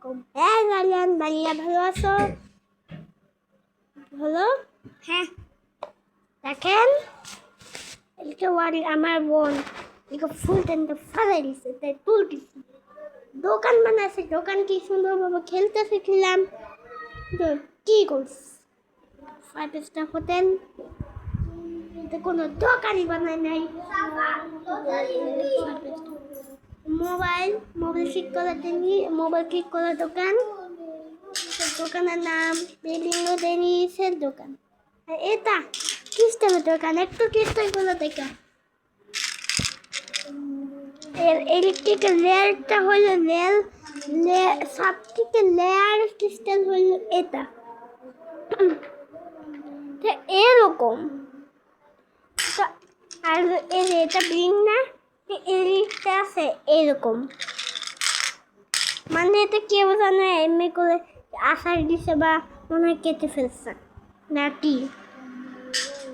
আলাইকুম। হ্যাঁ লালিয়ান ভাইয়া, ভালো আছো? ভালো? হ্যাঁ। দেখেন এটা আমার বোন ফুল টেনটা ফালাই দিছে, তাই তুলতেছি। দোকান বানাচ্ছে, দোকান কি সুন্দরভাবে খেলতে শিখলাম। কি করছি 5 স্টার হোটেল, কোনো দোকানই বানায় নাই। মোবাইল ঠিক করার জন্য মোবাইল ঠিক করার দোকান, দোকানের নাম বেলিঙ্গো ডেনিসের দোকান। এটা কিস্টেমের দোকান, একটু কিস্টেগুলো দেখা। ইলেকট্রিকের লেয়ারটা হলো সব থেকে লেয়ার সিস্টেম হলো এটা। এরকম আর এটা বিং না, এদিকটা আছে এরকম, মানে এটা কেউ জানে এমনি করে আশার দিছে বা মনে হয় কেটে ফেলছে নাকি।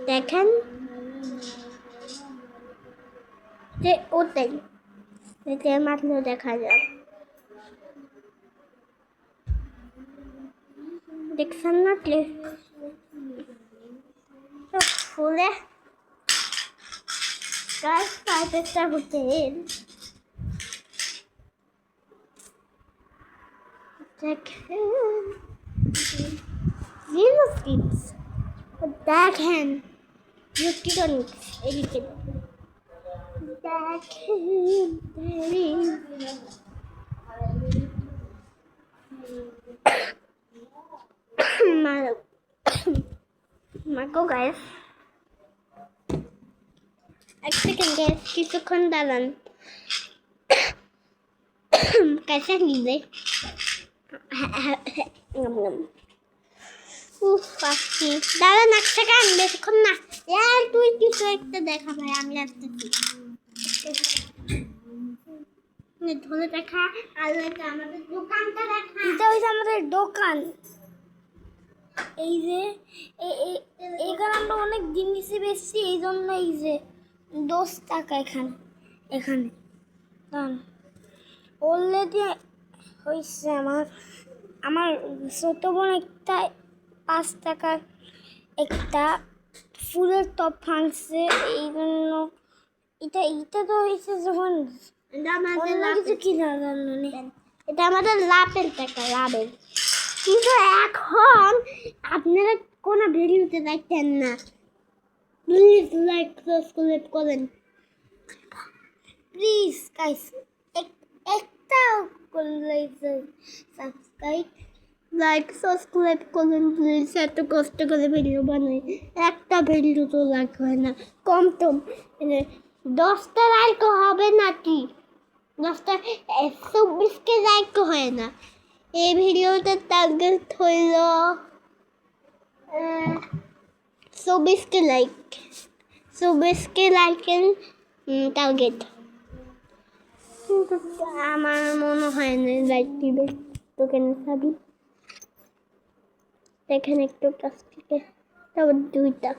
দেখেন যে ওটাই এতে মাত্র দেখা যায়, দেখছেন না ফুলে গাছ 5 স্টার হোটেল। দেখেন দেখেন ইলেকট্রনিক্স, এদিকে দেখেন মাগো গাইস, এক সেকেন্ড গাইস, কিছুক্ষণ দাঁড়ান। कैसे लीजिए পাচ্ছি, দাঁড়ান এক সেকেন্ড, বেশিক্ষণ না। তুই কিছু একটা দেখা ভাই, আমি আসতেছি। ধরে দেখা আর আমাদের দোকানটা দেখা, এটা হচ্ছে আমাদের দোকান। এই যে এখানে আমরা অনেক জিনিস বেশি, এই জন্য এই যে 10 টাকা এখানে অলরেডি হয়েছে। আমার ছোট বোন একটা 5 টাকার একটা ফুলের টপ ভাঙছে, এই জন্য এটা তো হয়েছে যখন কিছু কিনার জন্য। এটা আমাদের লাভের টাকা, লাভের। কিন্তু এখন আপনারা কোনো ভিডিওতে দেখতেন না। প্লিজ লাইক সাবস্ক্রাইব করেন, প্লিজ গাইস। একটা করলে সাবস্ক্রাইব করুন প্লিজ। এত কষ্ট করে ভিডিও বানাই, একটা ভিডিও তো লাইক হয় না, কম তো 10টা লাইক হবে নাকি, 10টা 24কে লাইক হয় না। এই ভিডিওতে টার্গেট হইল 24কে লাইক, 24কে লাইকের টার্গেট। কিন্তু আমার মনে হয় না লাইক দিবে। দোকানে খাবি দেখেন একটু কাছ থেকে, তারপর 2টা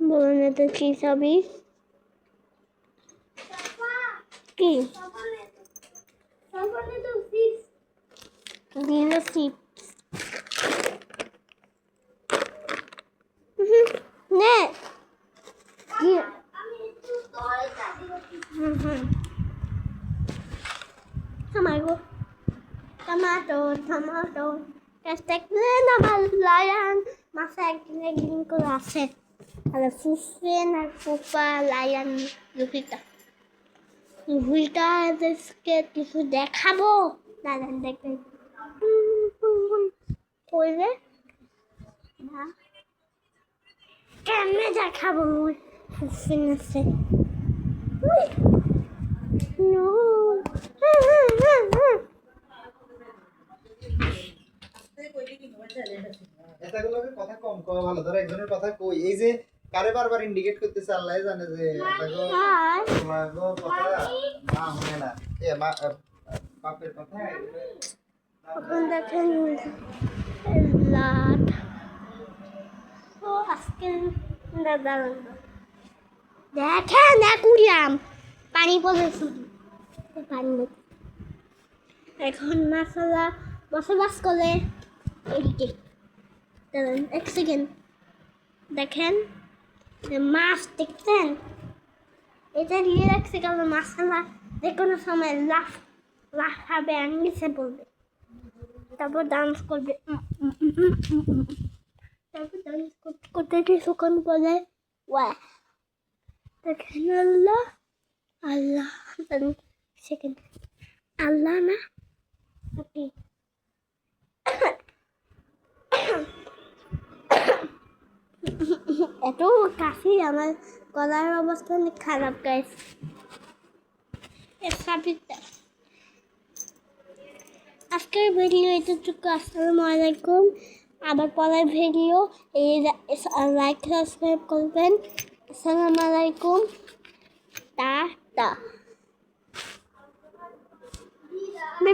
বলুন তো কি ছবি, কি দিলো চিপস নে টমাটো আমার লায়ন মাসে একদিন করে আসে, আর ফুফেন আর ফুফা লায়ন রুহিটা কিছু দেখাবো, দাদান দেখবে করবে না, কেমনে দেখাবো ফুফেন আছে। No. এতগুলোকে কথা কম কওয়া ভালো। ধর একজনের কথা কই, এই যে কারে বারবার ইন্ডিকেট করতেছে আল্লাহই জানে যে এতগো কথা মা হয় না। এ মা বাপের কথা এখন দেখেন লাট ও আজকে দাদা দেখেন একুরিয়াম পানি পড়ে শুধু পানি এখন মাসালা বসবাস করে এদিকে। দাঁড়ান এক সেকেন্ড, দেখেন মাছ দেখছেন, এটা দিয়ে রাখছে কারণ মাসালা যে কোনো সময় লাফাবে আর নিচে পড়বে, তারপর ডান্স করবে। তারপর ডান্স করতে করতে কিছুক্ষণ পরে ওয়া দেখেন আল্লাহ আল্লাহ সেকেন্ড আল্লাহ না ওকে এত কাশি, আমার গলার অবস্থা অনেক খারাপ গাইস। আজকের ভিডিও এতটুকু। আসসালামু আলাইকুম। আবার পরের ভিডিও এই লাইক সাবস্ক্রাইব করবেন। আসসালামু আলাইকুম, টাটা।